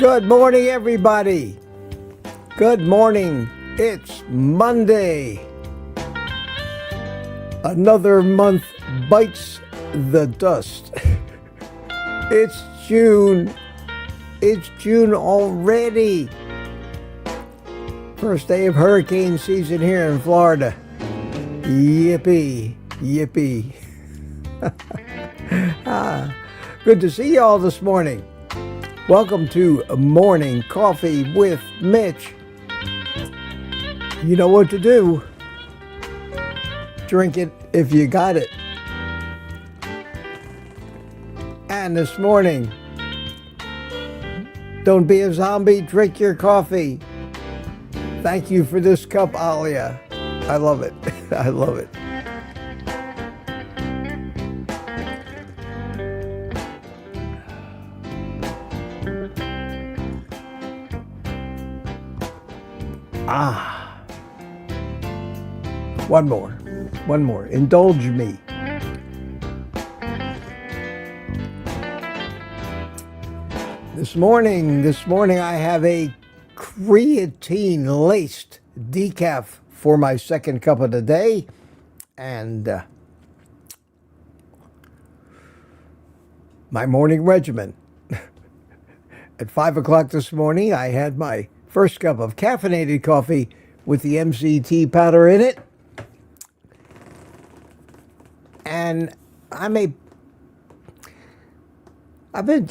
Good morning, everybody. Good morning. It's Monday. Another month bites the dust. It's June. It's June already. First day of hurricane season here in Florida. Yippee, yippee. Good to see you all this morning. Welcome to Morning Coffee with Mitch. You know what to do. Drink it if you got it. And this morning, don't be a zombie, drink your coffee. Thank you for this cup, Alia. I love it. I love it. One more. Indulge me. This morning I have a creatine-laced decaf for my second cup of the day, and my morning regimen. At 5 o'clock this morning, I had my first cup of caffeinated coffee with the MCT powder in it. And I've been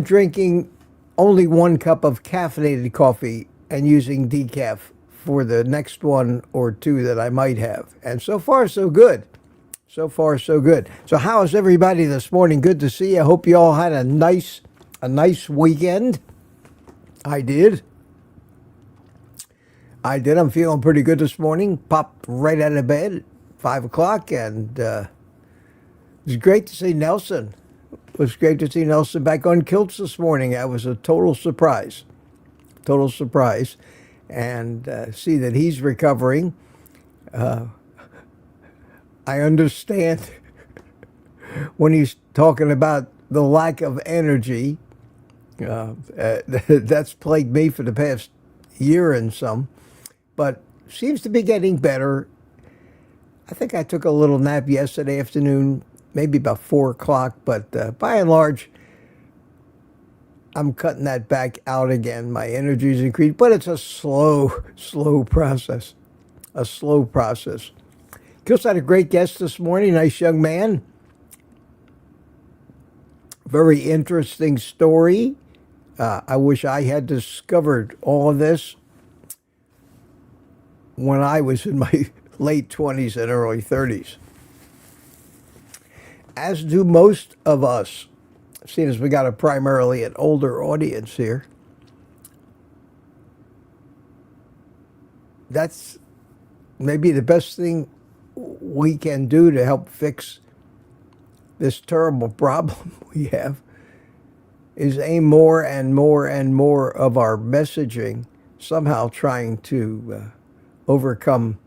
drinking only one cup of caffeinated coffee and using decaf for the next one or two that I might have. And so far, so good. So far, so good. So how is everybody this morning? Good to see you. I hope you all had a nice weekend. I did. I'm feeling pretty good this morning. Popped right out of bed at 5 o'clock, and it was great to see Nelson. It was great to see Nelson back on kilts this morning. That was a total surprise. And see that he's recovering. I understand when he's talking about the lack of energy. That's plagued me for the past year and some, but seems to be getting better. I think I took a little nap yesterday afternoon, maybe about 4 o'clock, but by and large, I'm cutting that back out again. My energy's increased, but it's a slow process. A slow process. Just had a great guest this morning, nice young man. Very interesting story. I wish I had discovered all of this when I was in my late 20s and early 30s. As do most of us, seeing as we got primarily an older audience here. That's maybe the best thing we can do to help fix this terrible problem we have, is aim more and more and more of our messaging somehow trying to overcome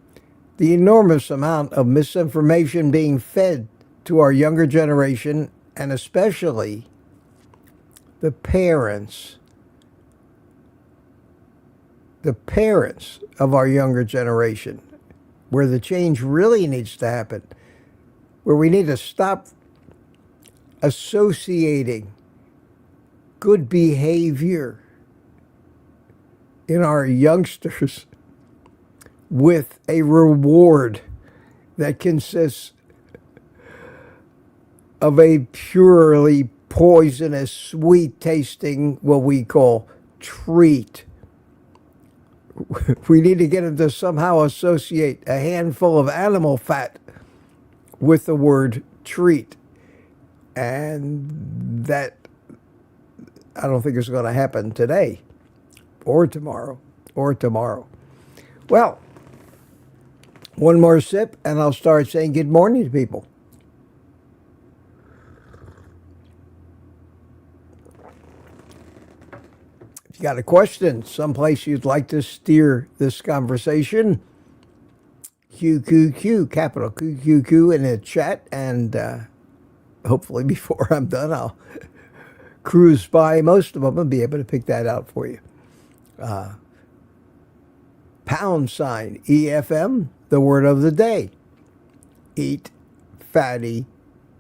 the enormous amount of misinformation being fed to our younger generation, and especially the parents of our younger generation, where the change really needs to happen, where we need to stop associating good behavior in our youngsters with a reward that consists of a purely poisonous, sweet-tasting, what we call treat. We need to get them to somehow associate a handful of animal fat with the word treat. And that, I don't think is going to happen today or tomorrow. Well, one more sip and I'll start saying good morning to people. If you got a question, someplace you'd like to steer this conversation, QQQ, capital QQQ in the chat, and hopefully before I'm done, I'll cruise by most of them and be able to pick that out for you. Pound sign EFM, the word of the day. Eat fatty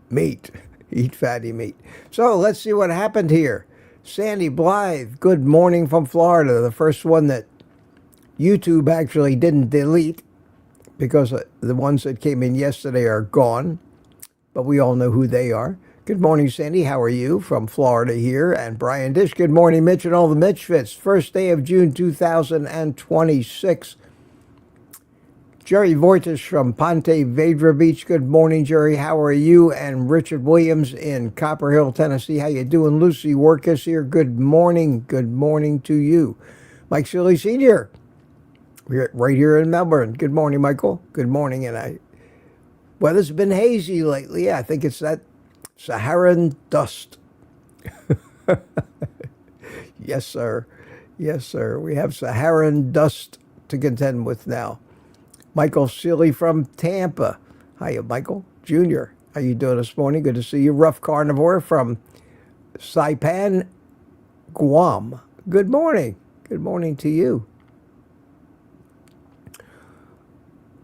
meat. Eat fatty meat. So let's see what happened here. Sandy Blythe, good morning from Florida. The first one that YouTube actually didn't delete because the ones that came in yesterday are gone. But we all know who they are. Good morning, Sandy. How are you? From Florida here. And Brian Dish. Good morning, Mitch and all the Mitch Fits. First day of June 2026. Jerry Voitis from Ponte Vedra Beach. Good morning, Jerry. How are you? And Richard Williams in Copper Hill, Tennessee. How you doing? Lucy Workus here. Good morning. Good morning to you. Mike Seeley Sr. We're right here in Melbourne. Good morning, Michael. Good morning. And weather's been hazy lately. Yeah, I think it's that Saharan dust. Yes, sir. Yes, sir. We have Saharan dust to contend with now. Michael Seeley from Tampa. Hiya, Michael Jr. How you doing this morning? Good to see you. Rough Carnivore from Saipan, Guam. Good morning. Good morning to you.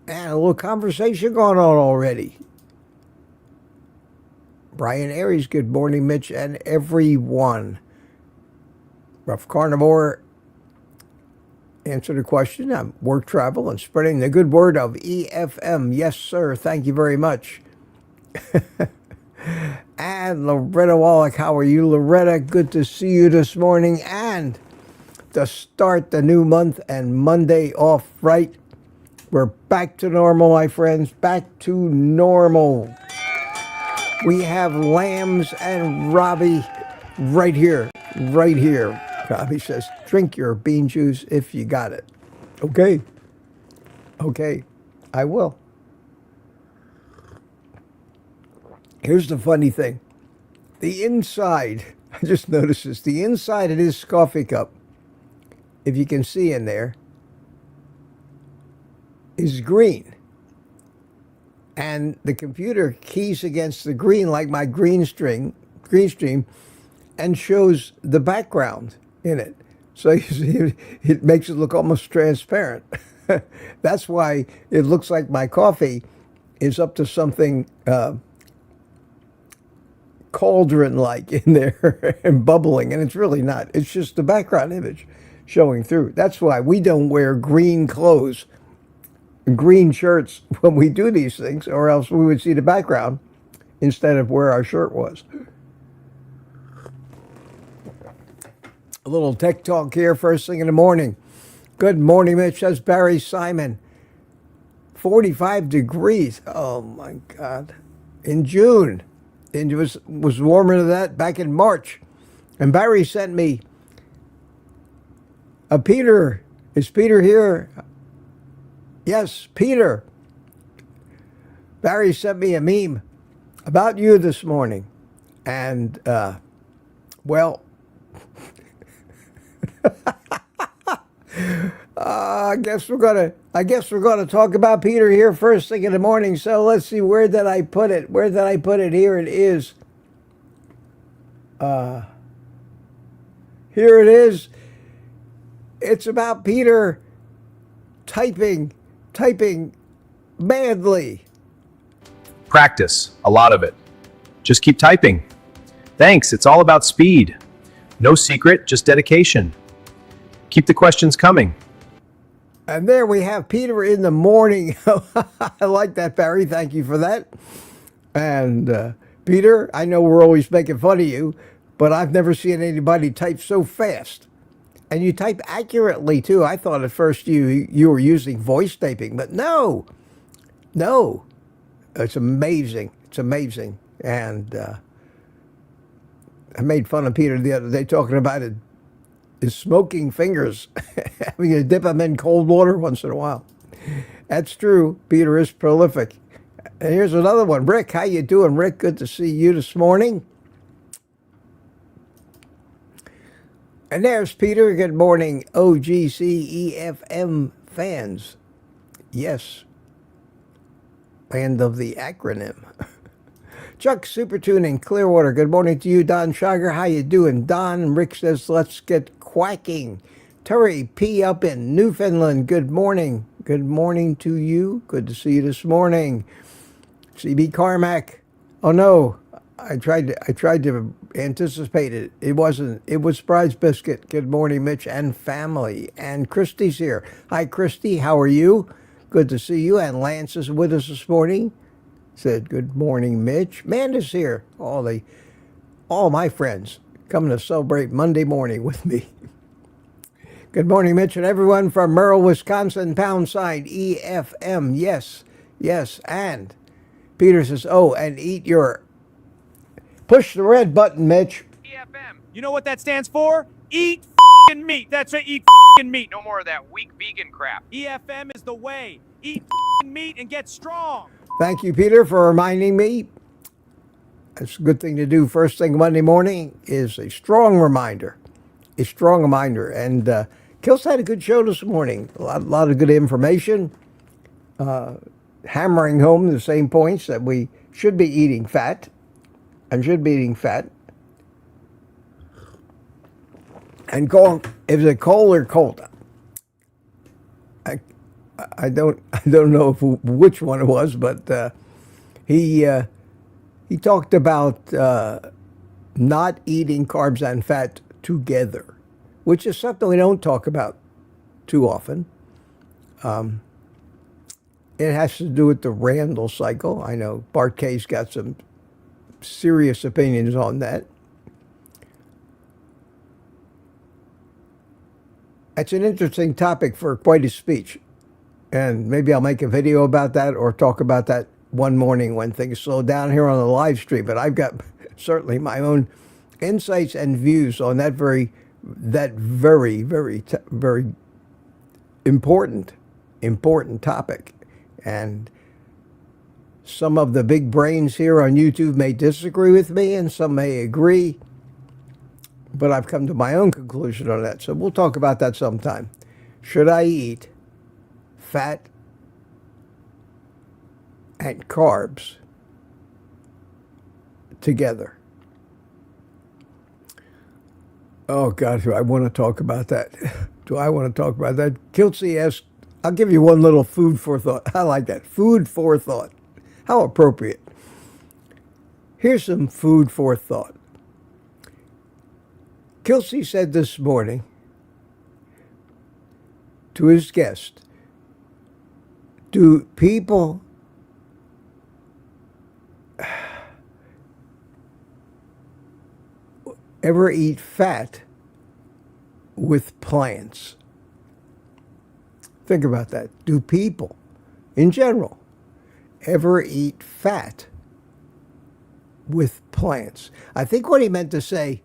And a little conversation going on already. Brian Aries, good morning, Mitch, and everyone. Rough Carnivore answered a question on work travel and spreading the good word of EFM. Yes, sir. Thank you very much. And Loretta Wallach, how are you, Loretta? Good to see you this morning. And to start the new month and Monday off right, we're back to normal, my friends. Back to normal. We have Lambs and Robbie right here. Right here. Robbie says, drink your bean juice if you got it. Okay. Okay. I will. Here's the funny thing. The inside, I just noticed this, the inside of this coffee cup, if you can see in there, is green. And the computer keys against the green like my green stream, and shows the background in it. So you see, it makes it look almost transparent. That's why it looks like my coffee is up to something cauldron-like in there and bubbling, and it's really not. It's just the background image showing through. That's why we don't wear green clothes, green shirts when we do these things, or else we would see the background instead of where our shirt was. A little tech talk here first thing in the morning. Good morning, Mitch. That's Barry Simon. 45 degrees. Oh, my God. In June. It was warmer than that back in March. And Barry sent me a Peter. Is Peter here? Yes, Peter. Barry sent me a meme about you this morning. And, well, I guess we're gonna talk about Peter here first thing in the morning. So let's see, where did I put it? Where did I put it? Here it is. Here it is. It's about Peter typing madly. Practice, a lot of it. Just keep typing. Thanks, it's all about speed. No secret, just dedication. Keep the questions coming. And there we have Peter in the morning. I like that, Barry. Thank you for that. And Peter, I know we're always making fun of you, but I've never seen anybody type so fast. And you type accurately, too. I thought at first you were using voice typing, but no. It's amazing. It's amazing. And I made fun of Peter the other day talking about his smoking fingers, having to dip them in cold water once in a while. That's true. Peter is prolific. And here's another one. Rick, how you doing, Rick? Good to see you this morning. And there's Peter. Good morning, OGCEFM fans. Yes. Land of the acronym. Chuck Supertune in Clearwater. Good morning to you, Don Shiger. How you doing, Don? Rick says, let's get quacking. Terry P. up in Newfoundland. Good morning. Good morning to you. Good to see you this morning. CB Carmack. Oh no, I tried to anticipate it. It wasn't. It was Surprise Biscuit. Good morning, Mitch and family. And Christy's here. Hi, Christy. How are you? Good to see you. And Lance is with us this morning. Said good morning, Mitch. Amanda's here. All my friends coming to celebrate Monday morning with me. Good morning, Mitch, and everyone from Merrill, Wisconsin. # EFM. Yes, yes. And Peter says, oh, and eat your... Push the red button, Mitch. EFM. You know what that stands for? Eat f***ing meat. That's right, eat f***ing meat. No more of that weak vegan crap. EFM is the way. Eat f***ing meat and get strong. Thank you, Peter, for reminding me. It's a good thing to do first thing Monday morning is a strong reminder. A strong reminder. And Kills had a good show this morning. A lot of good information. Hammering home the same points that we should be eating fat. And should be eating fat. And is it cold or cold? I don't know which one it was, but he talked about not eating carbs and fat together, which is something we don't talk about too often. It has to do with the Randall cycle. I know Bart Kay's got some serious opinions on that. It's an interesting topic for quite a speech. And maybe I'll make a video about that or talk about that one morning when things slow down here on the live stream. But I've got certainly my own insights and views on that very important topic. And some of the big brains here on YouTube may disagree with me and some may agree. But I've come to my own conclusion on that. So we'll talk about that sometime. Should I eat fat and carbs together? Oh, God, do I want to talk about that? Do I want to talk about that? Kiltsy asked, I'll give you one little food for thought. I like that. Food for thought. How appropriate. Here's some food for thought. Kiltsy said this morning to his guest, do people ever eat fat with plants? Think about that. Do people, in general, ever eat fat with plants? I think what he meant to say,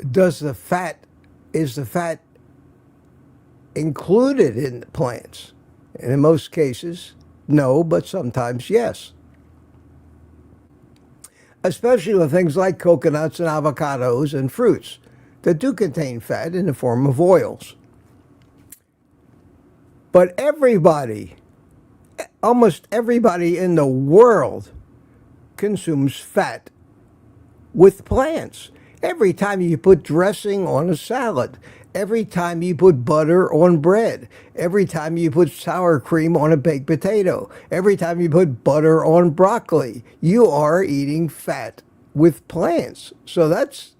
is the fat included in the plants? And in most cases, no, but sometimes yes. Especially with things like coconuts and avocados and fruits that do contain fat in the form of oils. But everybody, almost everybody in the world consumes fat with plants. Every time you put dressing on a salad, every time you put butter on bread, every time you put sour cream on a baked potato, every time you put butter on broccoli, you are eating fat with plants. So that's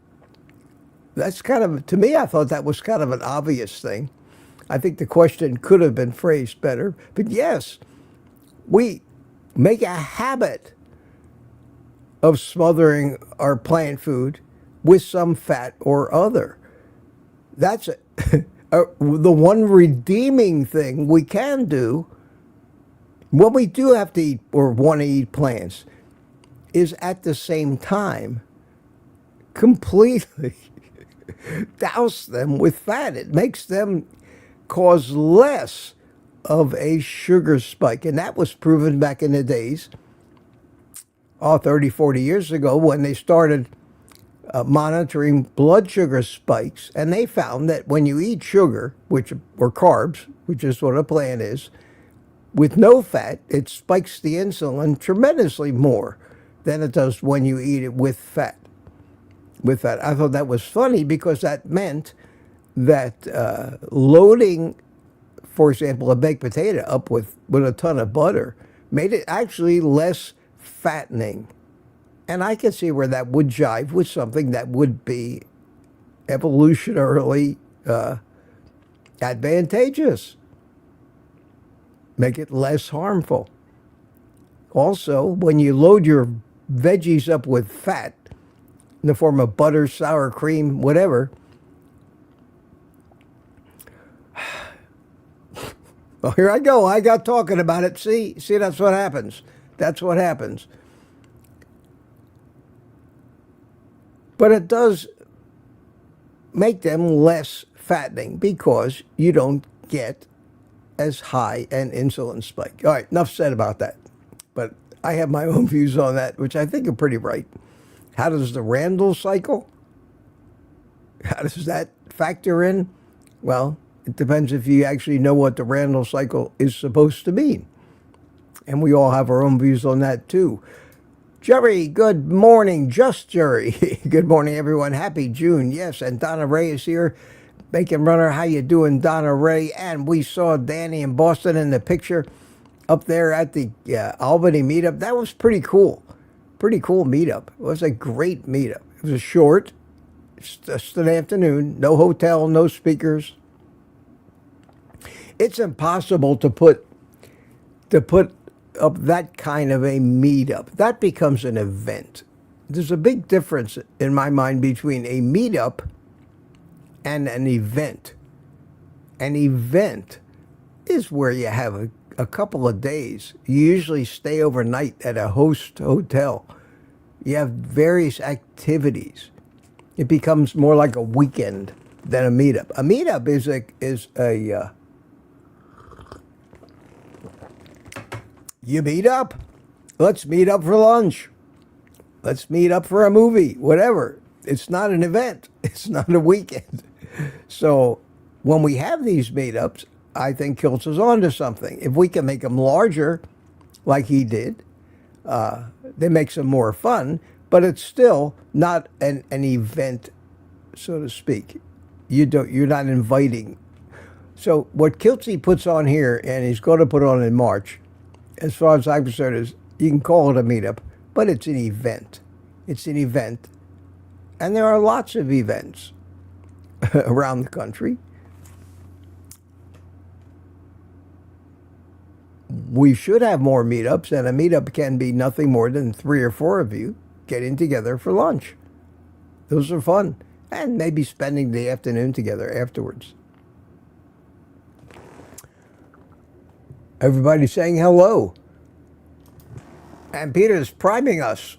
kind of, to me, I thought that was kind of an obvious thing. I think the question could have been phrased better. But yes, we make a habit of smothering our plant food with some fat or other. That's the one redeeming thing we can do when we do have to eat or want to eat plants is at the same time completely douse them with fat. It makes them cause less of a sugar spike. And that was proven back in the days, 30, 40 years ago, when they started monitoring blood sugar spikes, and they found that when you eat sugar, or carbs, which is what a plant is, with no fat, it spikes the insulin tremendously more than it does when you eat it with fat. With fat. I thought that was funny because that meant that loading, for example, a baked potato up with a ton of butter made it actually less fattening. And I can see where that would jive with something that would be evolutionarily advantageous. Make it less harmful. Also, when you load your veggies up with fat in the form of butter, sour cream, whatever, well, here I go. I got talking about it. See, that's what happens. That's what happens. But it does make them less fattening because you don't get as high an insulin spike. All right, enough said about that. But I have my own views on that, which I think are pretty right. How does the Randall cycle? How does that factor in? Well, it depends if you actually know what the Randall cycle is supposed to mean. And we all have our own views on that too. Jerry, good morning. Just Jerry. Good morning, everyone. Happy June. Yes, and Donna Ray is here. Bacon Runner, how you doing, Donna Ray? And we saw Danny in Boston in the picture up there at the Albany meetup. That was pretty cool. Pretty cool meetup. It was a great meetup. It was a short, just an afternoon. No hotel, no speakers. It's impossible to put up that kind of a meetup. That becomes an event. There's a big difference in my mind between a meetup and an event. An event is where you have a couple of days. You usually stay overnight at a host hotel. You have various activities. It becomes more like a weekend than a meetup. A meetup is a you meet up. Let's meet up for lunch. Let's meet up for a movie, whatever. It's not an event. It's not a weekend. So when we have these meetups, I think Kiltz is on to something. If we can make them larger, like he did, they make some more fun, but it's still not an event, so to speak. You're not inviting. So what Kiltzy puts on here, and he's going to put on in March, as far as I'm concerned, is you can call it a meetup, but it's an event. It's an event. And there are lots of events around the country. We should have more meetups, and a meetup can be nothing more than 3 or 4 of you getting together for lunch. Those are fun. And maybe spending the afternoon together afterwards. Everybody's saying hello. And Peter's priming us.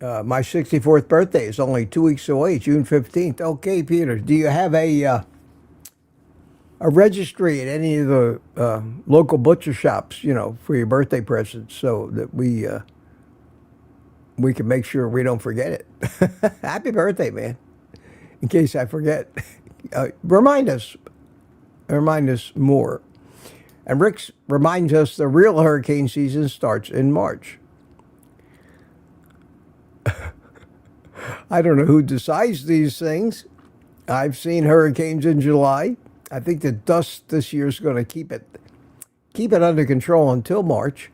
My 64th birthday is only 2 weeks away, June 15th. Okay, Peter, do you have a registry at any of the local butcher shops, for your birthday presents so that we can make sure we don't forget it? Happy birthday, man. In case I forget. Remind us more. And Rick reminds us the real hurricane season starts in March. I don't know who decides these things. I've seen hurricanes in July. I think the dust this year is going to keep it under control until March.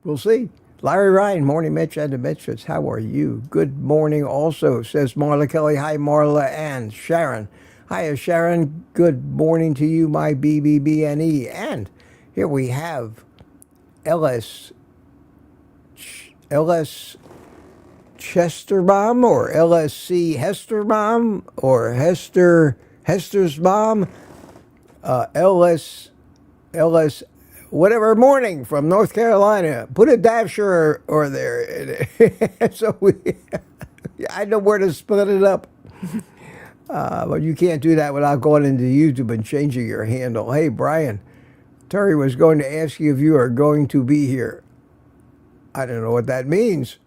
We'll see. Larry Ryan, morning, Mitch and the Mitches. How are you? Good morning also, says Marla Kelly. Hi, Marla and Sharon. Hiya, Sharon. Good morning to you, my BBBNE. And here we have LS Chesterbaum or LSC Hesterbaum or Hester's mom. LS whatever morning from North Carolina. Put a dash or there. So I know where to split it up. But you can't do that without going into YouTube and changing your handle. Hey, Brian, Terry was going to ask you if you are going to be here. I don't know what that means.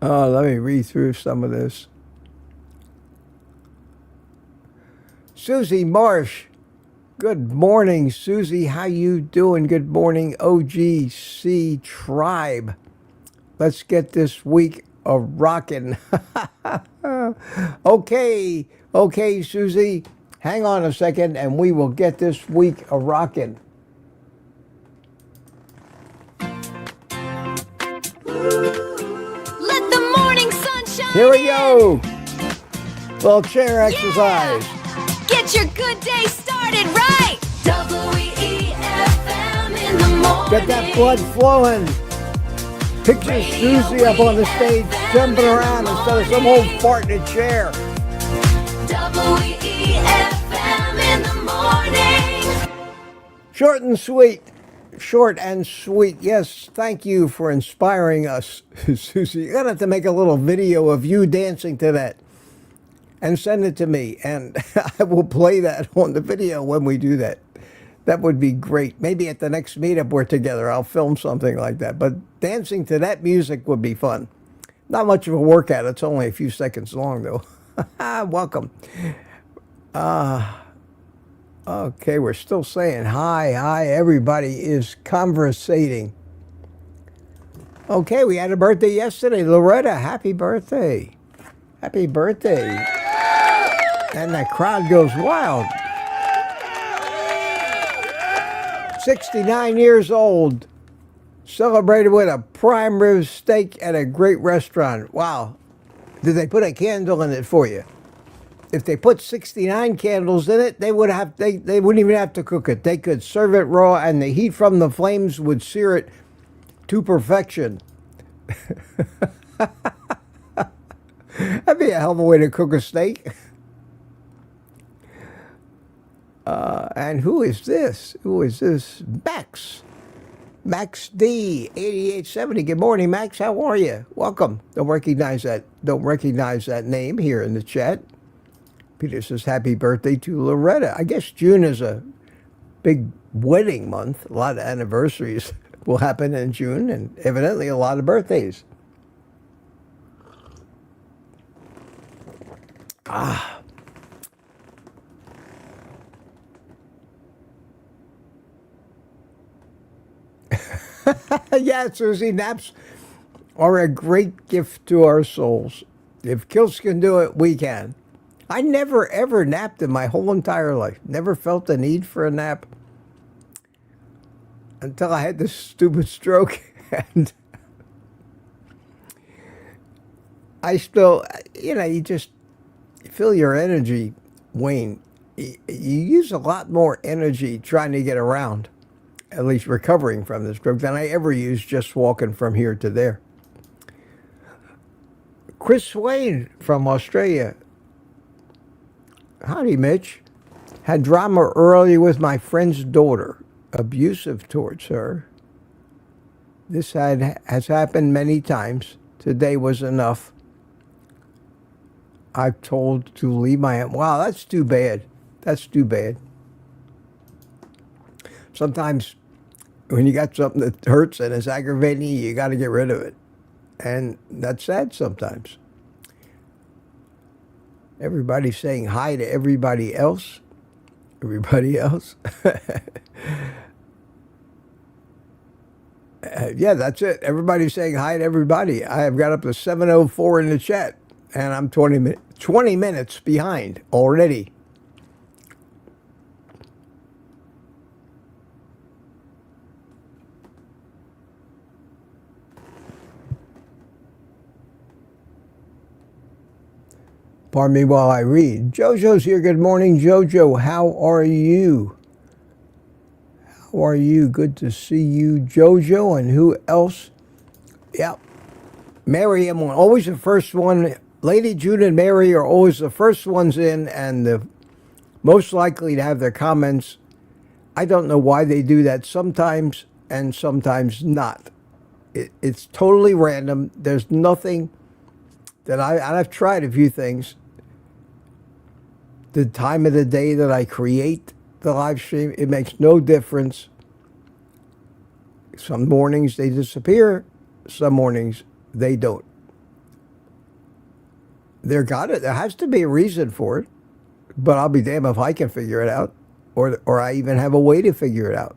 Let me read through some of this. Susie Marsh, Good morning, Susie. How you doing? Good morning, OGC Tribe. Let's get this week a rockin'. Okay, Susie. Hang on a second, and we will get this week a rockin'. Let the morning sun shine. Here we go. Little chair exercise. Get your good day started right. WEFM in the morning. Get that blood flowing. Picture Susie up on the stage jumping around instead of some old fart in a chair. WEFM in the morning. Short and sweet. Short and sweet. Yes, thank you for inspiring us, Susie. You're going to have to make a little video of you dancing to that and send it to me. And I will play that on the video when we do that. That would be great. Maybe at the next meetup we're together, I'll film something like that. But dancing to that music would be fun. Not much of a workout. It's only a few seconds long, though. Welcome. Okay, we're still saying hi. Everybody is conversating. Okay, we had a birthday yesterday. Loretta, happy birthday. Happy birthday. And that crowd goes wild. 69 years old. Celebrated with a prime rib steak at a great restaurant. Wow. Did they put a candle in it for you? If they put 69 candles in it, they wouldn't even have to cook it. They could serve it raw, and the heat from the flames would sear it to perfection. That'd be a hell of a way to cook a steak. And who is this? Max. Max D, 8870. Good morning, Max. How are you? Welcome. Don't recognize that name here in the chat. Peter says, happy birthday to Loretta. I guess June is a big wedding month. A lot of anniversaries will happen in June, and evidently a lot of birthdays. Yeah, Susie, naps are a great gift to our souls. If Kills can do it, we can. I never, ever napped in my whole entire life. Never felt the need for a nap until I had this stupid stroke. And I still, you just feel your energy wane. You use a lot more energy trying to get around, at least recovering from the stroke, than I ever used just walking from here to there. Chris Swain from Australia. Howdy, Mitch. Had drama early with my friend's daughter. Abusive towards her. This has happened many times. Today was enough. I've told to leave my aunt. Wow, that's too bad. That's too bad. Sometimes when you got something that hurts and is aggravating you, you got to get rid of it. And that's sad sometimes. Everybody's saying hi to everybody else. Everybody else. Yeah, that's it. Everybody's saying hi to everybody. I have got up to 7:04 in the chat, and I'm 20 minutes behind already. Pardon me while I read. Jojo's here. Good morning, Jojo. How are you? How are you? Good to see you, Jojo. And who else? Yeah. Mary, I'm always the first one. Lady June and Mary are always the first ones in and the most likely to have their comments. I don't know why they do that sometimes and sometimes not. It's totally random. There's nothing that I've tried a few things. The time of the day that I create the live stream, it makes no difference. Some mornings they disappear, some mornings they don't. There has to be a reason for it, but I'll be damned if I can figure it out. or I even have a way to figure it out.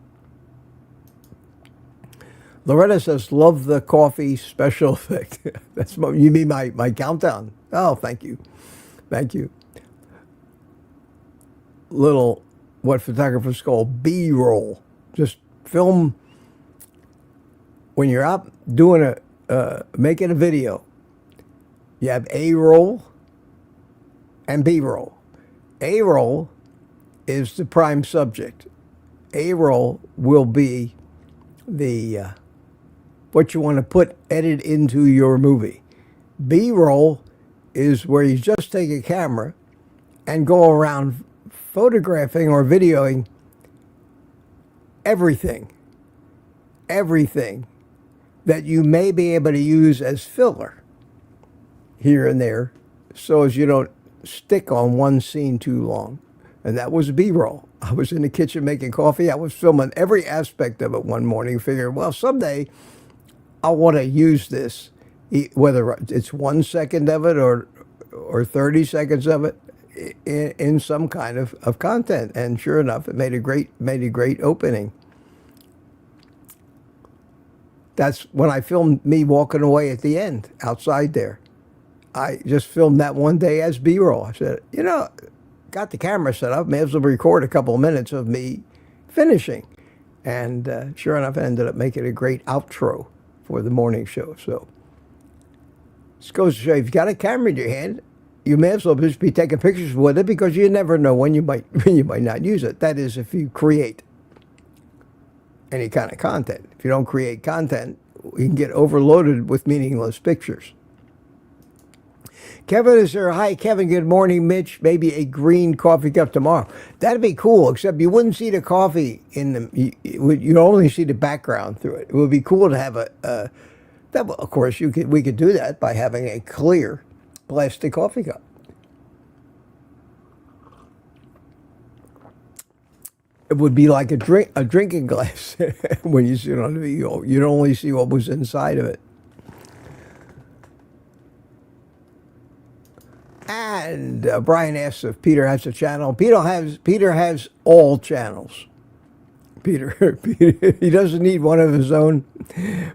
Loretta says, love the coffee special effect. You mean my countdown? Oh, thank you. Thank you. Little, what photographers call B-roll. Just film when you're out doing making a video. You have A-roll and B-roll. A-roll is the prime subject. A-roll will be the what you want to edit into your movie. B-roll is where you just take a camera and go around photographing or videoing everything that you may be able to use as filler here and there, so as you don't stick on one scene too long. And that was B-roll. I was in the kitchen making coffee. I was filming every aspect of it one morning, figuring, well, someday I want to use this, whether it's 1 second of it or 30 seconds of it, in some kind of content. And sure enough, it made a great opening. That's when I filmed me walking away at the end outside there. I just filmed that one day as B-roll. I said, got the camera set up, may as well record a couple of minutes of me finishing. And sure enough, I ended up making a great outro for the morning show. So this goes to show, if you got a camera in your hand, you may as well just be taking pictures with it, because you never know when you might not use it. That is, if you create any kind of content. If you don't create content, you can get overloaded with meaningless pictures. Kevin is there. Hi, Kevin. Good morning, Mitch. Maybe a green coffee cup tomorrow. That'd be cool, except you wouldn't see the coffee you'd only see the background through it. It would be cool to have of course, we could do that by having a clear plastic coffee cup. It would be like a drinking glass when you sit on the video. You'd only see what was inside of it. And Brian asks if Peter has a channel. Peter has all channels. Peter, he doesn't need one of his own.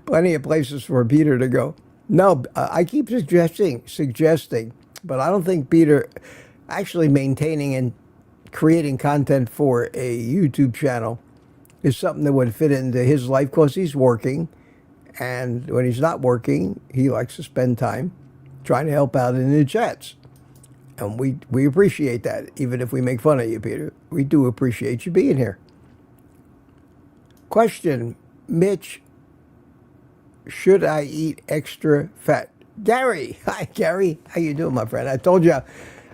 Plenty of places for Peter to go. No, I keep suggesting, but I don't think Peter actually maintaining and creating content for a YouTube channel is something that would fit into his life, because he's working, and when he's not working, he likes to spend time trying to help out in the chats. And we appreciate that, even if we make fun of you, Peter. We do appreciate you being here. Question, Mitch, should I eat extra fat? Gary, hi, Gary. How you doing, my friend? I told you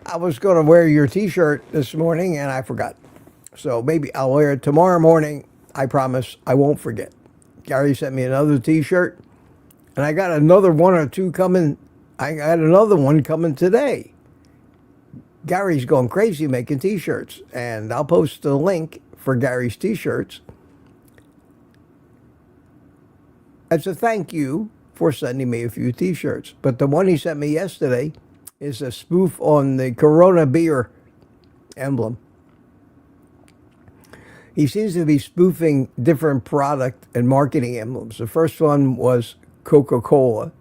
I was going to wear your T-shirt this morning, and I forgot. So maybe I'll wear it tomorrow morning. I promise I won't forget. Gary sent me another T-shirt, and I got another one or two coming. I got another one coming today. Gary's going crazy making T-shirts, and I'll post the link for Gary's T-shirts as a thank you for sending me a few T-shirts. But the one he sent me yesterday is a spoof on the Corona beer emblem. He seems to be spoofing different product and marketing emblems. The first one was Coca-Cola,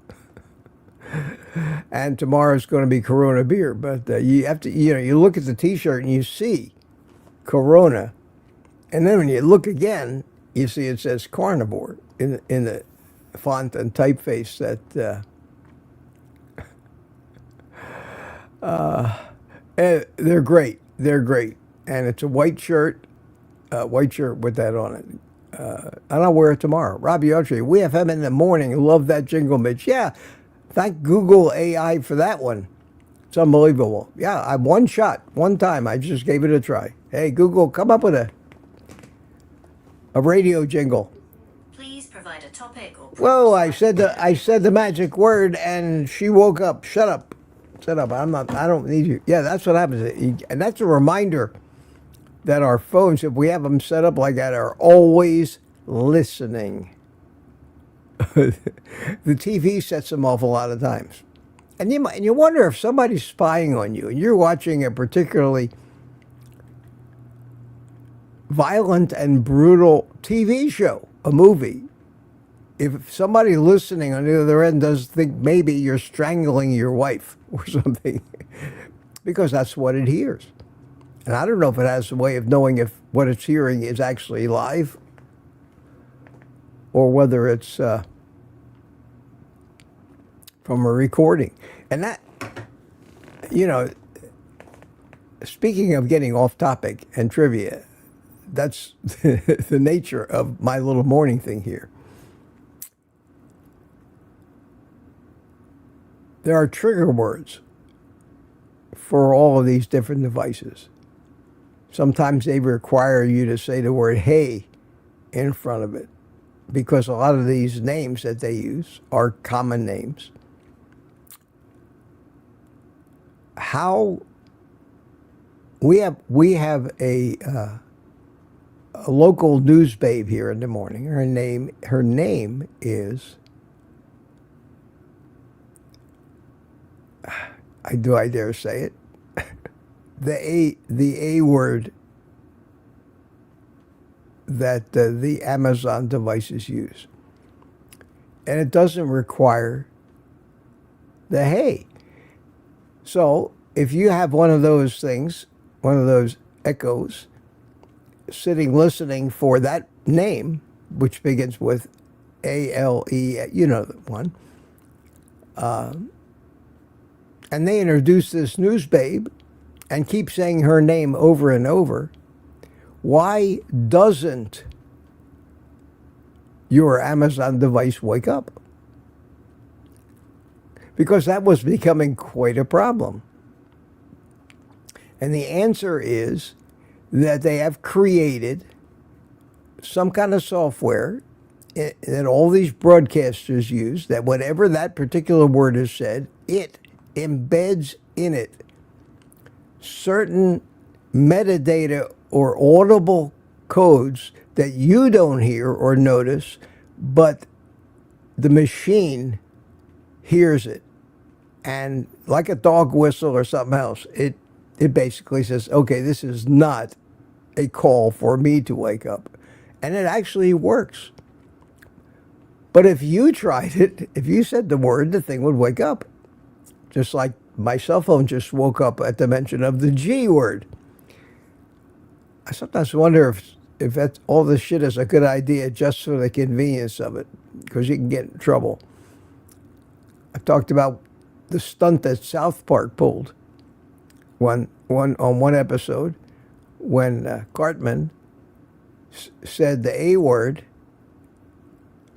and tomorrow's going to be Corona beer. But you have to, you look at the T-shirt and you see Corona, and then when you look again, you see it says Carnivore in the font and typeface that. They're great. They're great, and it's a white shirt with that on it. And I'll wear it tomorrow. Robbie Autry, we have him in the morning. Love that jingle, Mitch. Yeah. Thank Google AI for that one. It's unbelievable. Yeah, I one time. I just gave it a try. Hey, Google, come up with a radio jingle. Please provide a topic or Whoa, I said the magic word, and she woke up. Shut up. Shut up. I don't need you. Yeah, that's what happens. And that's a reminder that our phones, if we have them set up like that, are always listening. The TV sets them off a lot of times. And you wonder if somebody's spying on you, and you're watching a particularly violent and brutal TV show, a movie. If somebody listening on the other end does think maybe you're strangling your wife or something, because that's what it hears. And I don't know if it has a way of knowing if what it's hearing is actually live or whether it's from a recording. And that, speaking of getting off topic and trivia, that's the nature of my little morning thing here. There are trigger words for all of these different devices. Sometimes they require you to say the word hey in front of it, because a lot of these names that they use are common names. How we have a local news babe here in the morning. Her name is, I dare say it, the A word that the Amazon devices use. And it doesn't require the hey. So if you have one of those things, one of those echoes, sitting listening for that name, which begins with A-L-E, you know the one, and they introduce this news babe and keep saying her name over and over, why doesn't your Amazon device wake up? Because that was becoming quite a problem. And the answer is that they have created some kind of software that all these broadcasters use, that whatever that particular word is said, it embeds in it certain metadata or audible codes that you don't hear or notice, but the machine hears it. And like a dog whistle or something else, it basically says, okay, this is not a call for me to wake up. And it actually works. But if you tried it, if you said the word, the thing would wake up. Just like my cell phone just woke up at the mention of the G word. I sometimes wonder if that's, all this shit is a good idea just for the convenience of it, because you can get in trouble. I talked about the stunt that South Park pulled on one episode when Cartman said the A word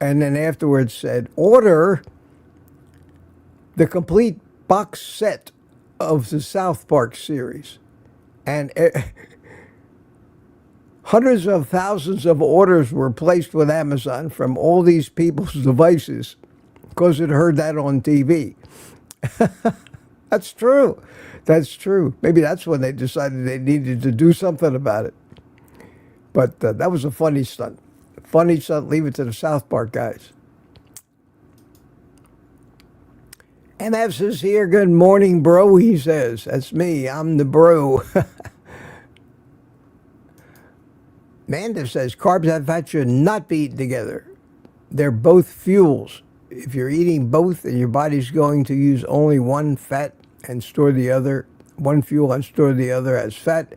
and then afterwards said, order the complete box set of the South Park series. And hundreds of thousands of orders were placed with Amazon from all these people's devices because it heard that on TV. That's true. That's true. Maybe that's when they decided they needed to do something about it. But that was a funny stunt. Funny stunt, leave it to the South Park guys. MF's is here. Good morning, bro, he says. That's me. I'm the bro. Manda says, carbs and fat should not be eaten together. They're both fuels. If you're eating both and your body's going to use only one fat and store the other, one fuel and store the other as fat,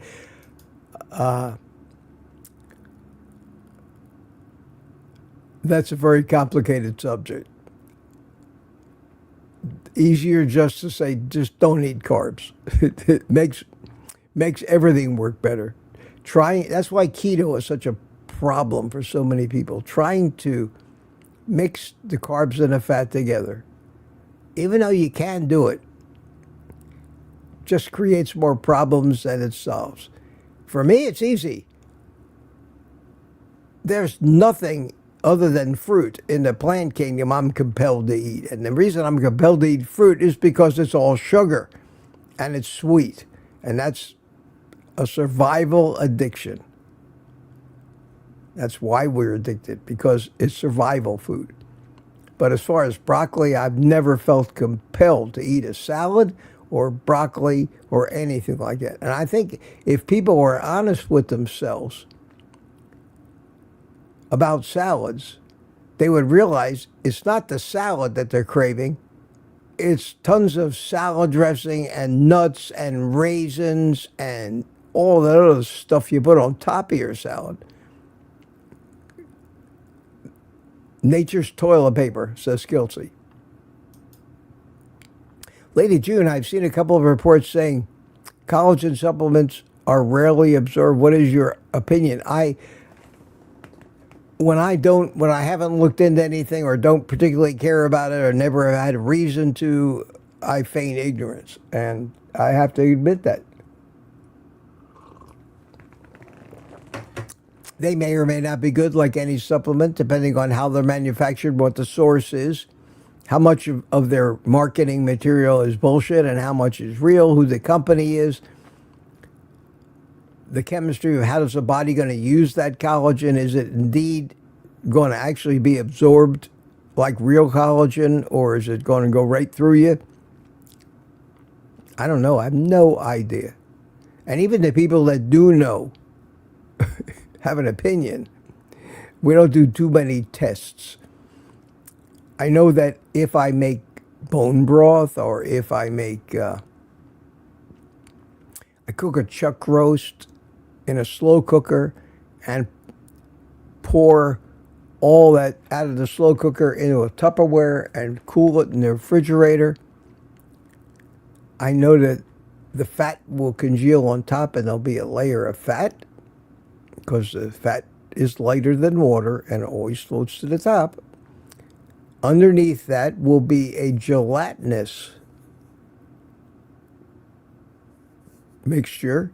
that's a very complicated subject. Easier just to say, just don't eat carbs. It makes everything work better. That's why keto is such a problem for so many people. Trying to mix the carbs and the fat together, even though you can do it, just creates more problems than it solves. For me, it's easy. There's nothing other than fruit in the plant kingdom I'm compelled to eat. And the reason I'm compelled to eat fruit is because it's all sugar and it's sweet. And that's a survival addiction. That's why we're addicted, because it's survival food. But as far as broccoli, I've never felt compelled to eat a salad or broccoli or anything like that. And I think if people were honest with themselves about salads, they would realize it's not the salad that they're craving. It's tons of salad dressing and nuts and raisins and all that other stuff you put on top of your salad. Nature's toilet paper, says Kelsey. Lady June, I've seen a couple of reports saying collagen supplements are rarely absorbed. What is your opinion? When I haven't looked into anything or don't particularly care about it or never have had a reason to, I feign ignorance. And I have to admit that. They may or may not be good, like any supplement, depending on how they're manufactured, what the source is, how much of their marketing material is bullshit and how much is real, who the company is, the chemistry of how is the body going to use that collagen. Is it indeed going to actually be absorbed like real collagen, or is it going to go right through you? I don't know. I have no idea. And even the people that do know have an opinion. We don't do too many tests. I know that if I make bone broth or if I cook a chuck roast in a slow cooker and pour all that out of the slow cooker into a Tupperware and cool it in the refrigerator, I know that the fat will congeal on top and there'll be a layer of fat because the fat is lighter than water and it always floats to the top. Underneath that will be a gelatinous mixture,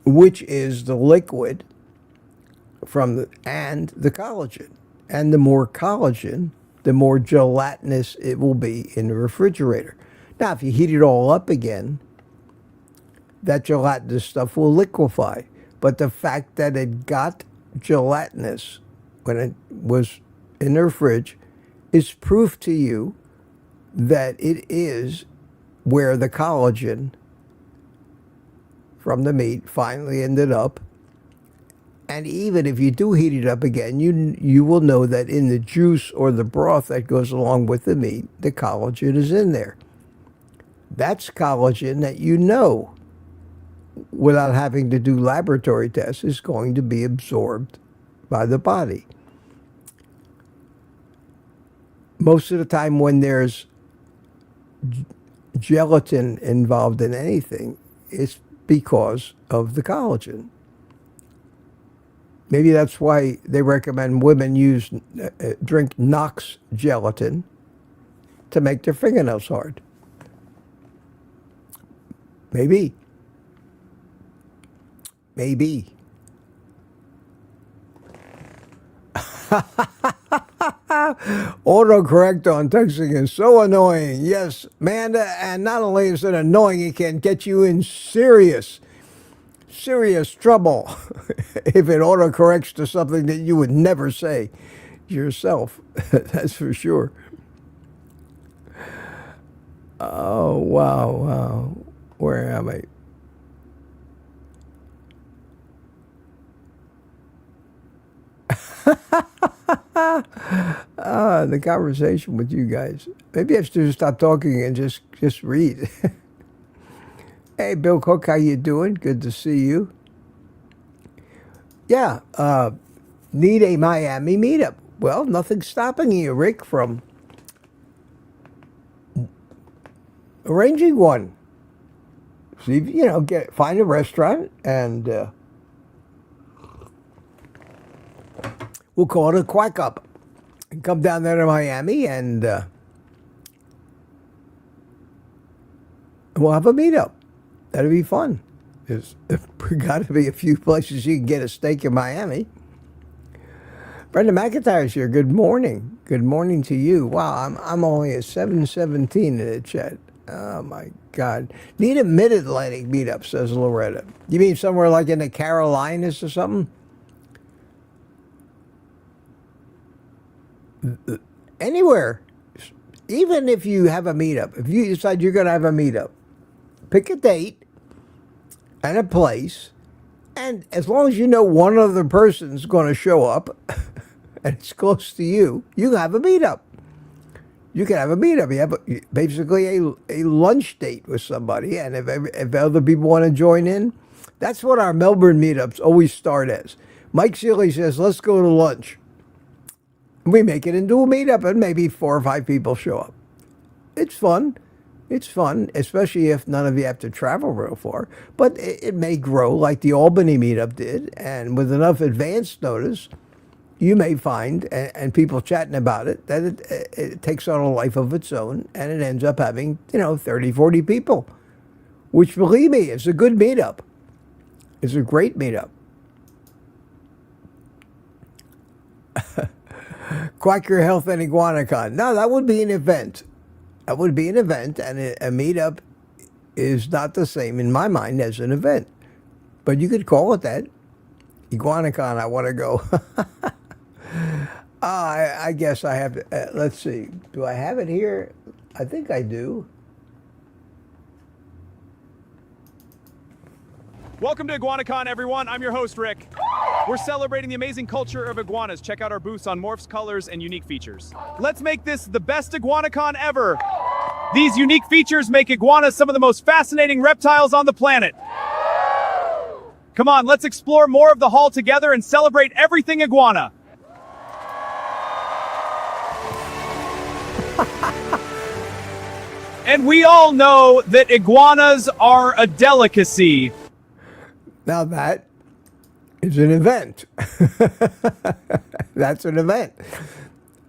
which is the liquid from the collagen. And the more collagen, the more gelatinous it will be in the refrigerator. Now, if you heat it all up again, that gelatinous stuff will liquefy. But the fact that it got gelatinous when it was in their fridge is proof to you that it is where the collagen from the meat finally ended up. And even if you do heat it up again, you will know that in the juice or the broth that goes along with the meat, the collagen is in there. That's collagen that you know, without having to do laboratory tests, is going to be absorbed by the body. Most of the time when there's gelatin involved in anything, it's because of the collagen. Maybe that's why they recommend women drink Knox gelatin to make their fingernails hard. Maybe. Autocorrect on texting is so annoying. Yes, Amanda, and not only is it annoying, it can get you in serious trouble if it autocorrects to something that you would never say yourself. That's for sure. Oh, wow. Where am I? The conversation with you guys. Maybe I should stop talking and just read. Hey, Bill Cook, how you doing? Good to see you. Yeah, need a Miami meetup. Well, nothing's stopping you, Rick, from arranging one. See, find a restaurant and we'll call it a quack up. And come down there to Miami and we'll have a meetup. That'll be fun. There's got to be a few places you can get a steak in Miami. Brenda McIntyre's here. Good morning. Good morning to you. Wow, I'm only at 7:17 in the chat. Oh my God. Need a mid-Atlantic meetup, says Loretta. You mean somewhere like in the Carolinas or something? Anywhere. Even if you have a meetup, if you decide you're going to have a meetup, pick a date and a place And as long as you know one other person's going to show up and it's close to you, you have a meetup. You can have a meetup. You have basically a lunch date with somebody. And if other people want to join in, that's what our Melbourne meetups always start as. Mike Seeley says, let's go to lunch. We make it into a meetup and maybe 4 or 5 people show up. It's fun. It's fun, especially if none of you have to travel real far. But it may grow like the Albany meetup did. And with enough advance notice, you may find, and people chatting about it, that it takes on a life of its own, and it ends up having, 30, 40 people, which, believe me, is a good meetup. It's a great meetup. Quacker Health and IguanaCon. No, that would be an event. That would be an event, and a meetup is not the same, in my mind, as an event. But you could call it that. IguanaCon, I want to go. I guess I have to, let's see. Do I have it here? I think I do. Welcome to IguanaCon, everyone. I'm your host, Rick. We're celebrating the amazing culture of iguanas. Check out our booths on morphs, colors, and unique features. Let's make this the best IguanaCon ever. These unique features make iguanas some of the most fascinating reptiles on the planet. Come on, let's explore more of the hall together and celebrate everything iguana. And we all know that iguanas are a delicacy. Now that is an event. That's an event.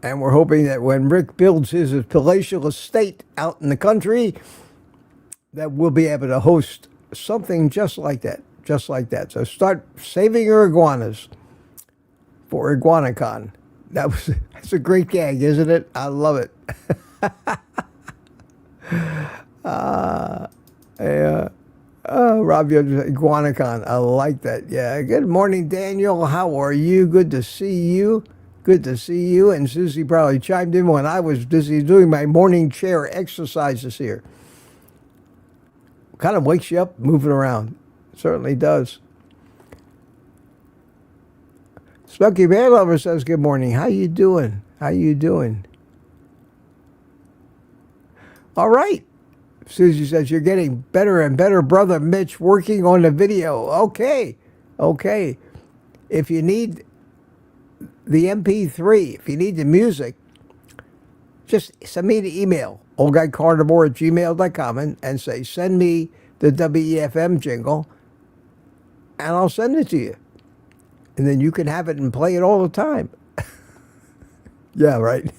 And we're hoping that when Rick builds his palatial estate out in the country, that we'll be able to host something just like that. Just like that. So start saving your iguanas for IguanaCon. That's a great gag, isn't it? I love it. Rob, IguanaCon. I like that. Yeah. Good morning, Daniel. How are you? Good to see you. Good to see you. And Susie probably chimed in when I was busy doing my morning chair exercises here. Kind of wakes you up moving around. Certainly does. Smoky Bear Lover says, good morning. How you doing? How you doing? All right. Susie says, you're getting better and better, Brother Mitch, working on the video. Okay. Okay. If you need the MP3, if you need the music, just send me the email, OldGuyCarnivore@gmail.com, and say, send me the WEFM jingle, and I'll send it to you. And then you can have it and play it all the time. Yeah, right.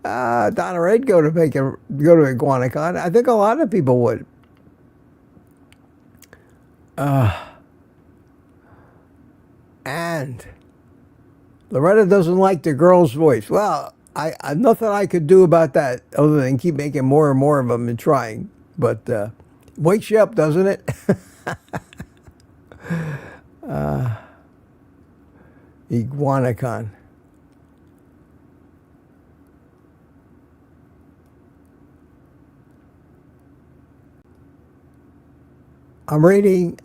Donna Ray'd go to IguanaCon. I think a lot of people would. And Loretta doesn't like the girl's voice. Well, I nothing I could do about that other than keep making more and more of them and trying. But wakes you up, doesn't it? IguanaCon. I'm reading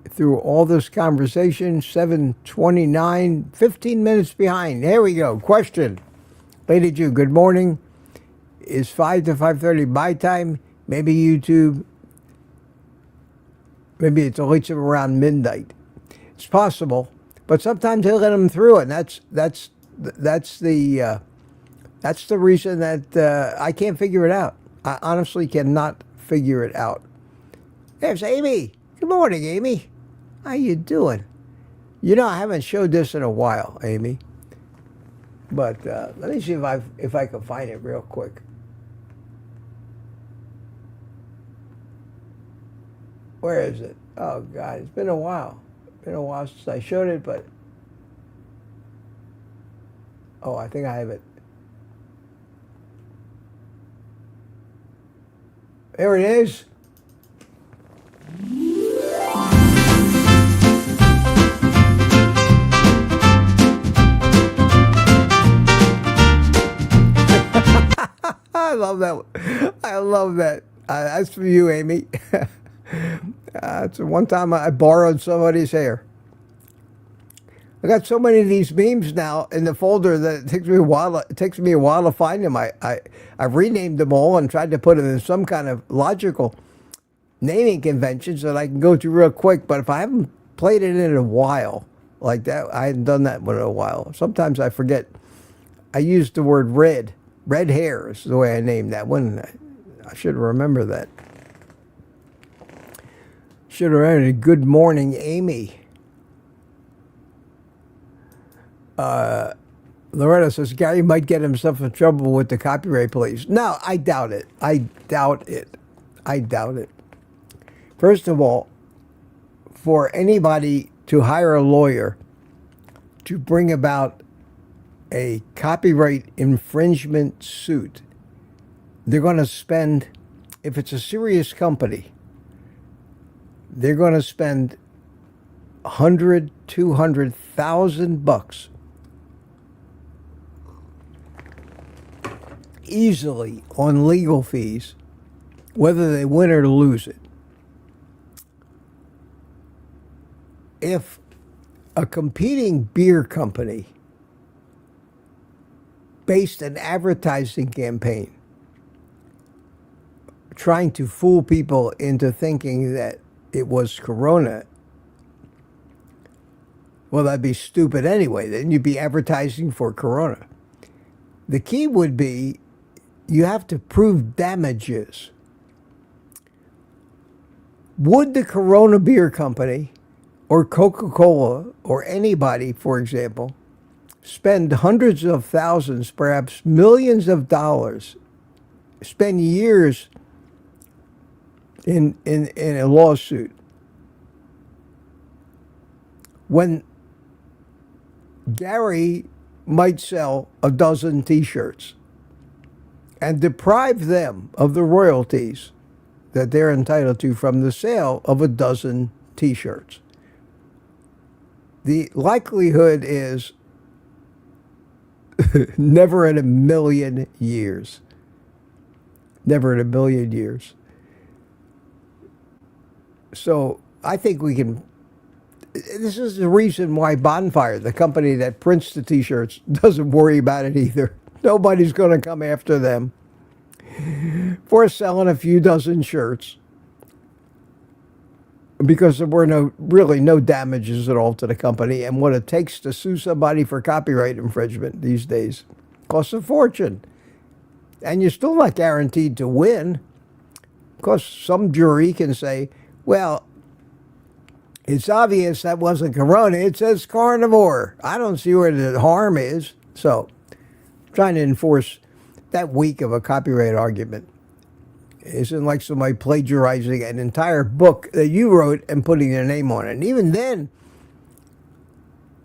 through all this conversation. 7:29, 15 minutes behind. There we go. Question. Lady Jew, good morning. Is 5 to 5:30 my time? Maybe YouTube. Maybe it's only around midnight. It's possible, but sometimes they let them through, and that's the reason that I can't figure it out. I honestly cannot figure it out. There's Amy. Good morning, Amy. How you doing? You know, I haven't showed this in a while, Amy. But let me see if I can find it real quick. Where is it? Oh, God, it's been a while. Been a while since I showed it, but... Oh, I think I have it. There it is. I love that. I love that. That's for you, Amy. It's one time I borrowed somebody's hair. I got so many of these memes now in the folder that it takes me a while. It takes me a while to find them. I've renamed them all and tried to put them in some kind of logical naming conventions that I can go through real quick. But if I haven't played it in a while like that, I hadn't done that one in a while. Sometimes I forget. I used the word red. Red hair is the way I named that one. I should remember that. Should have remembered. Good morning, Amy. Loretta says Gary might get himself in trouble with the copyright police. No, I doubt it. I doubt it. I doubt it. First of all, for anybody to hire a lawyer to bring about a copyright infringement suit, they're going to spend, if it's a serious company, they're going to spend $100,000-$200,000 easily on legal fees, whether they win or lose it. If a competing beer company based an advertising campaign trying to fool people into thinking that it was Corona, well, that'd be stupid anyway. Then you'd be advertising for Corona. The key would be you have to prove damages. Would the Corona Beer Company or Coca-Cola or anybody, for example, spend hundreds of thousands, perhaps millions of dollars, spend years in a lawsuit when Gary might sell a dozen T-shirts and deprive them of the royalties that they're entitled to from the sale of a dozen T-shirts? The likelihood is never in a million years. Never in a million years. So I think we can. This is the reason why Bonfire, the company that prints the T-shirts, doesn't worry about it either. Nobody's going to come after them for selling a few dozen shirts because there were really no damages at all to the company. And what it takes to sue somebody for copyright infringement these days costs a fortune. And you're still not guaranteed to win, because some jury can say, well, it's obvious that wasn't Corona. It says carnivore. I don't see where the harm is. So trying to enforce that weak of a copyright argument isn't like somebody plagiarizing an entire book that you wrote and putting their name on it. And even then,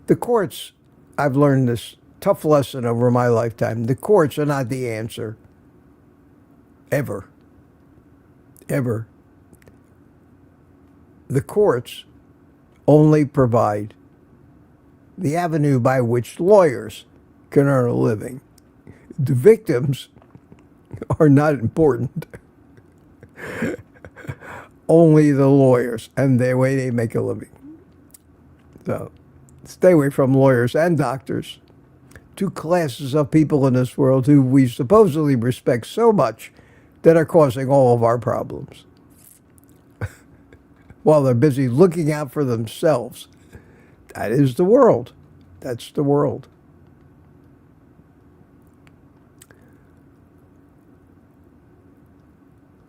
the courts, I've learned this tough lesson over my lifetime, the courts are not the answer. Ever. Ever. The courts only provide the avenue by which lawyers can earn a living. The victims are not important. Only the lawyers and the way they make a living. So stay away from lawyers and doctors, two classes of people in this world who we supposedly respect so much that are causing all of our problems while they're busy looking out for themselves. That is the world. That's the world.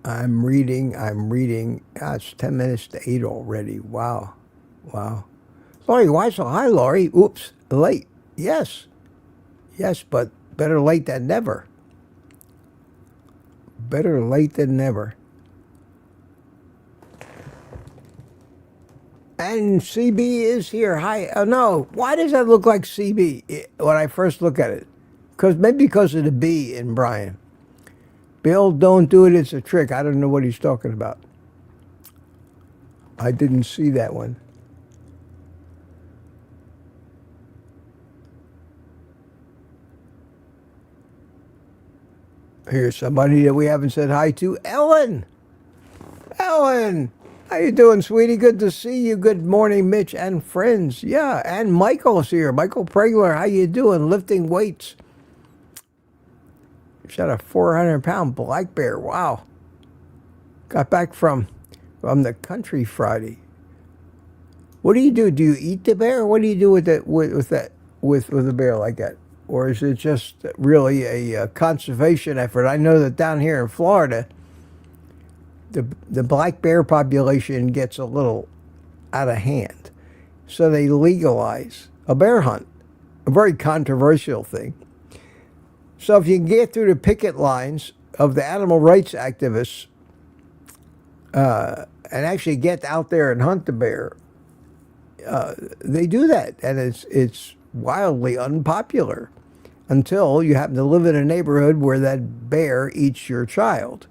I'm reading. It's 10 minutes to 8 already. Wow. Laurie, why so high, Laurie? Oops, late. Yes, but better late than never. Better late than never. And CB is here. Hi. Oh, no. Why does that look like CB when I first look at it? Maybe because of the B in Brian. Bill, don't do it. It's a trick. I don't know what he's talking about. I didn't see that one. Here's somebody that we haven't said hi to. Ellen. How you doing, sweetie? Good to see you. Good morning, Mitch and friends. Yeah, and Michael's here. Michael Pregler, how you doing? Lifting weights. Shot a 400-pound black bear. Wow. Got back from the country Friday. What do you do? Do you eat the bear? What do you do with that with a bear like that? Or is it just really a conservation effort? I know that down here in Florida, the black bear population gets a little out of hand. So they legalize a bear hunt, a very controversial thing. So if you can get through the picket lines of the animal rights activists and actually get out there and hunt the bear, they do that, and it's wildly unpopular until you happen to live in a neighborhood where that bear eats your child.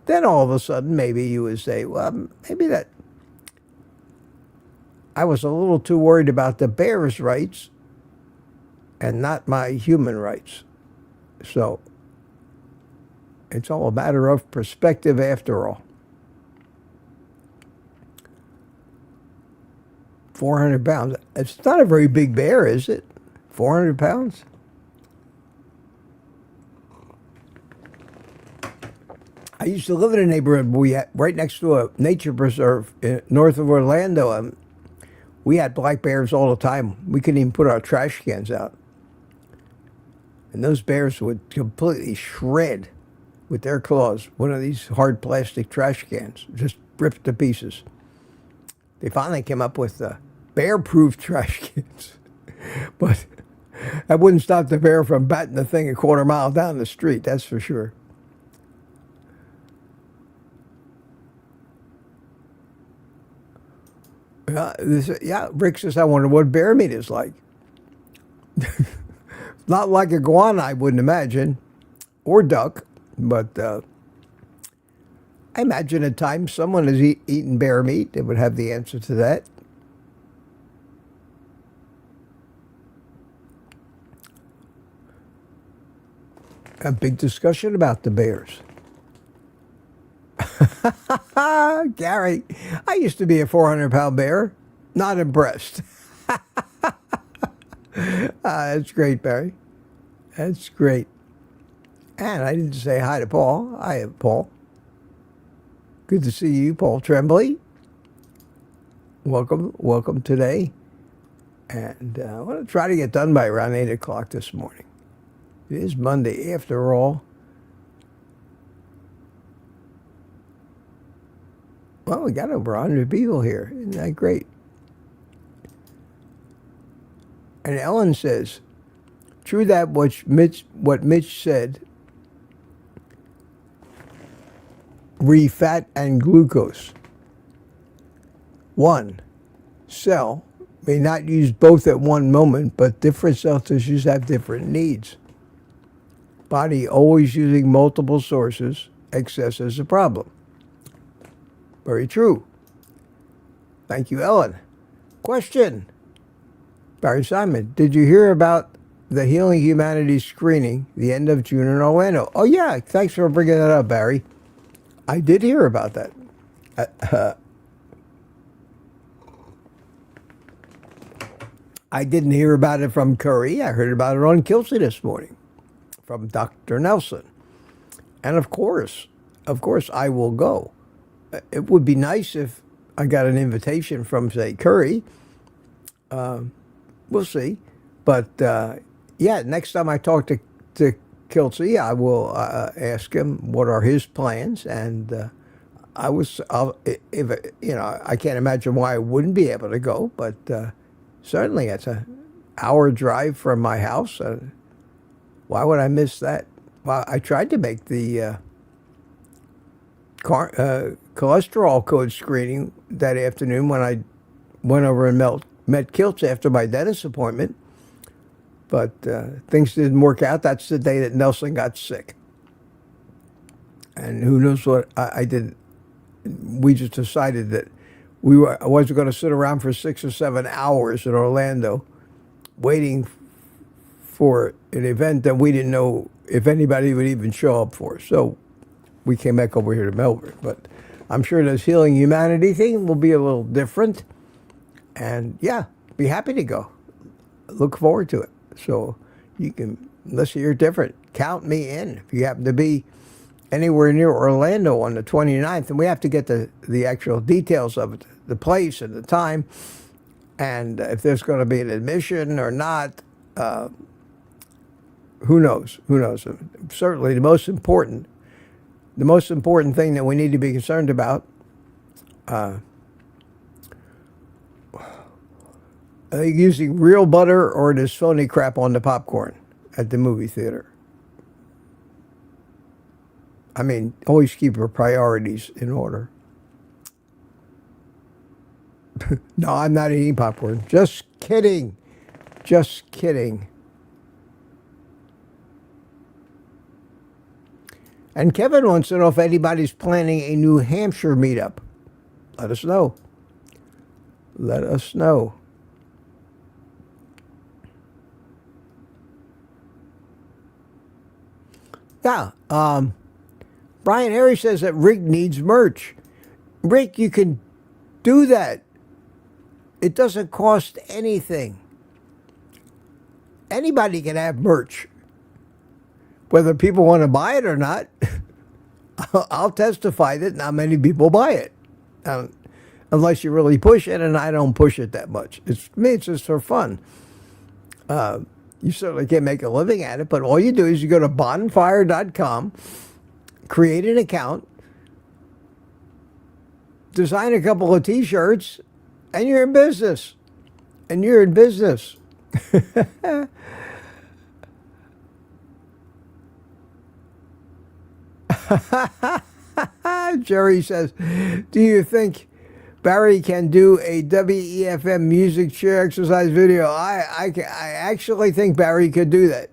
Then all of a sudden, maybe you would say, well, maybe that I was a little too worried about the bear's rights and not my human rights. So it's all a matter of perspective after all. 400 pounds. It's not a very big bear, is it? 400 pounds? I used to live in a neighborhood right next to a nature preserve north of Orlando, and we had black bears all the time. We couldn't even put our trash cans out. And those bears would completely shred with their claws one of these hard plastic trash cans, just ripped to pieces. They finally came up with bear-proof trash cans. But that wouldn't stop the bear from batting the thing a quarter mile down the street, that's for sure. Rick says, I wonder what bear meat is like. Not like iguana, I wouldn't imagine, or duck, but I imagine at times someone has eaten bear meat. They would have the answer to that. A big discussion about the bears. Gary, I used to be a 400-pound bear. Not impressed. That's great, Barry. That's great. And I didn't say hi to Paul. Hi, Paul. Good to see you, Paul Tremblay. Welcome today. And I want to try to get done by around 8 o'clock this morning. It is Monday, after all. Well, we got over 100 people here. Isn't that great? And Ellen says, true that what Mitch said, re-fat and glucose. One cell may not use both at one moment, but different cell tissues have different needs. Body always using multiple sources, excess is a problem. Very true. Thank you, Ellen. Question. Barry Simon, did you hear about the Healing Humanities screening the end of June in Orlando? Oh, yeah. Thanks for bringing that up, Barry. I did hear about that. I didn't hear about it from Curry. I heard about it on Kelsey this morning from Dr. Nelson. And of course, I will go. It would be nice if I got an invitation from, say, Curry. We'll see. But, yeah, next time I talk to Kelsey, I will ask him what are his plans. And I can't imagine why I wouldn't be able to go. But certainly it's an hour drive from my house. Why would I miss that? Well, I tried to make the cholesterol code screening that afternoon when I went over and met Kiltz after my dentist appointment, but things didn't work out. That's the day that Nelson got sick, and who knows what I did. We just decided that I wasn't going to sit around for 6 or 7 hours in Orlando waiting for an event that we didn't know if anybody would even show up for. So we came back over here to Melbourne. But I'm sure this Healing Humanity thing will be a little different. And yeah, be happy to go. Look forward to it. So you can, unless you're different, count me in. If you happen to be anywhere near Orlando on the 29th, and we have to get the actual details of it, the place and the time, and if there's going to be an admission or not, who knows? Who knows? Certainly the most important thing that we need to be concerned about, using real butter or this phony crap on the popcorn at the movie theater. I mean, always keep your priorities in order. No, I'm not eating popcorn. Just kidding. Just kidding. And Kevin wants to know if anybody's planning a New Hampshire meetup. Let us know. Let us know. Yeah. Brian Harry says that Rick needs merch. Rick, you can do that. It doesn't cost anything. Anybody can have merch. Whether people want to buy it or not, I'll testify that not many people buy it. Unless you really push it, and I don't push it that much. It's just for fun. You certainly can't make a living at it, but all you do is you go to bonfire.com, create an account, design a couple of t-shirts, and you're in business. And you're in business. Jerry says, do you think Barry can do a WEFM music chair exercise video? I actually think Barry could do that.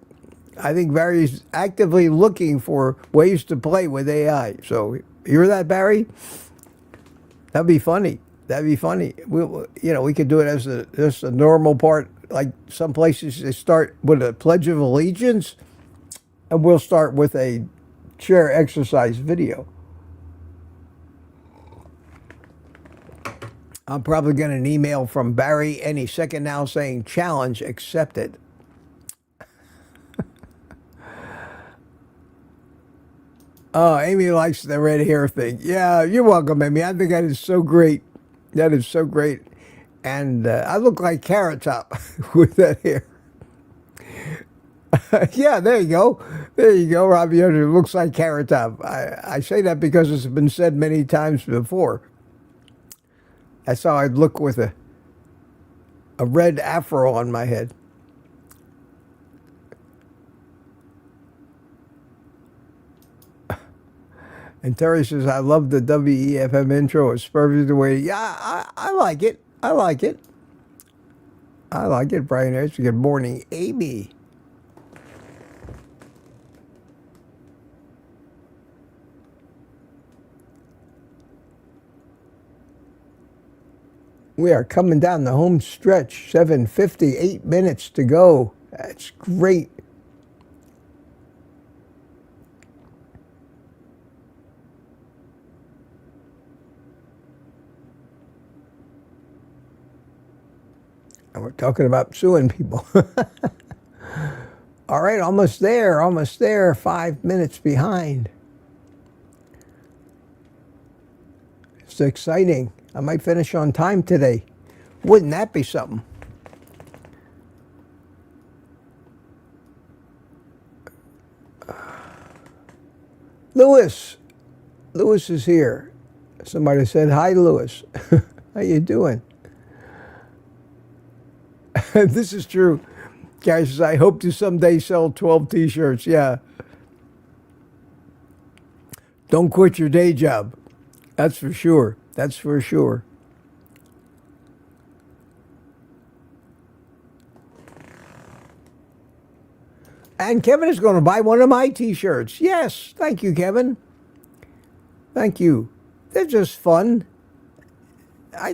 I think Barry's actively looking for ways to play with AI. So, hear that, Barry? That'd be funny. That'd be funny. We could do it as just a normal part. Like some places, they start with a Pledge of Allegiance, and we'll start with a chair exercise video. I'm probably getting an email from Barry any second now saying challenge accepted. Oh, Amy likes the red hair thing. Yeah, you're welcome, Amy. I think that is so great. That is so great. And I look like Carrot Top with that hair. Yeah, there you go. There you go, Robbie Under. Looks like Carrot Top. I say that because it's been said many times before. That's how I'd look with a red afro on my head. And Terry says, I love the WEFM intro. It's perfect the way. Yeah, I like it. I like it. I like it, Brian H. Good morning, Amy. We are coming down the home stretch. 7:50, 8 minutes to go. That's great. And we're talking about suing people. All right, almost there, almost there. 5 minutes behind. It's exciting. I might finish on time today. Wouldn't that be something? Lewis. Lewis is here. Somebody said, hi, Lewis. How you doing? This is true. Gary says, I hope to someday sell 12 t-shirts. Yeah. Don't quit your day job. That's for sure. That's for sure. And Kevin is going to buy one of my t-shirts. Yes. Thank you, Kevin. Thank you. They're just fun.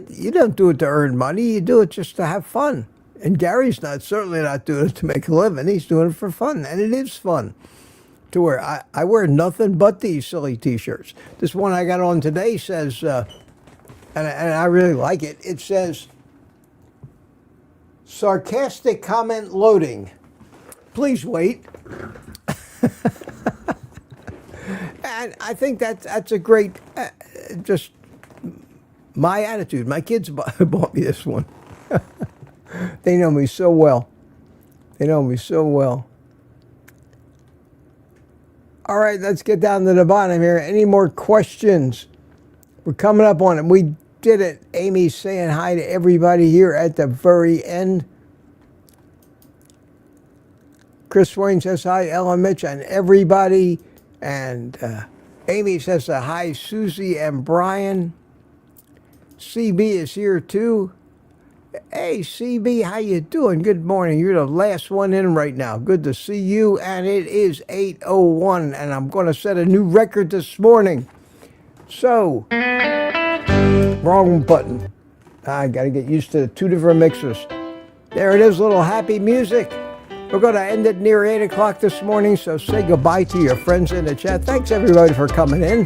You don't do it to earn money. You do it just to have fun. And Gary's certainly not doing it to make a living. He's doing it for fun. And it is fun to wear. I wear nothing but these silly T-shirts. This one I got on today says, and I really like it. It says, "Sarcastic comment loading. Please wait." And I think that's a great, just my attitude. My kids bought me this one. They know me so well. They know me so well. All right, let's get down to the bottom here. Any more questions? We're coming up on it. We did it. Amy's saying hi to everybody here at the very end. Chris Wayne says hi, Ella, Mitch, and everybody. And Amy says hi, Susie and Brian. CB is here too. Hey, CB, how you doing? Good morning. You're the last one in right now. Good to see you. And it is 8:01, and I'm going to set a new record this morning. So, wrong button. I got to get used to the two different mixers. There it is, little happy music. We're going to end it near 8 o'clock this morning, so say goodbye to your friends in the chat. Thanks, everybody, for coming in.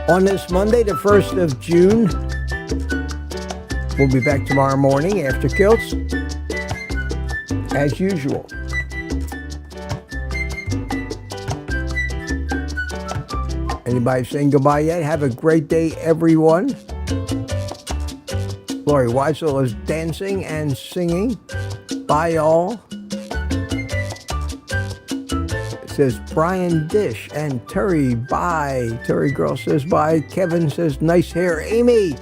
On this Monday, the 1st of June, we'll be back tomorrow morning after Kilts, as usual. Anybody saying goodbye yet? Have a great day, everyone. Lori Weisel is dancing and singing. Bye, y'all. It says Brian Dish and Terry, bye. Terry Girl says bye. Kevin says nice hair. Amy.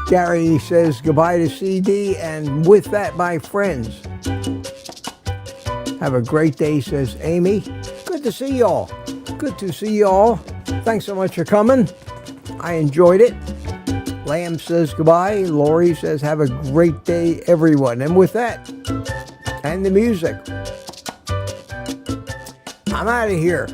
Gary says goodbye to CD. And with that, my friends, have a great day, says Amy. Good to see y'all. Good to see y'all. Thanks so much for coming. I enjoyed it. Lamb says goodbye. Lori says have a great day, everyone. And with that, and the music, I'm out of here.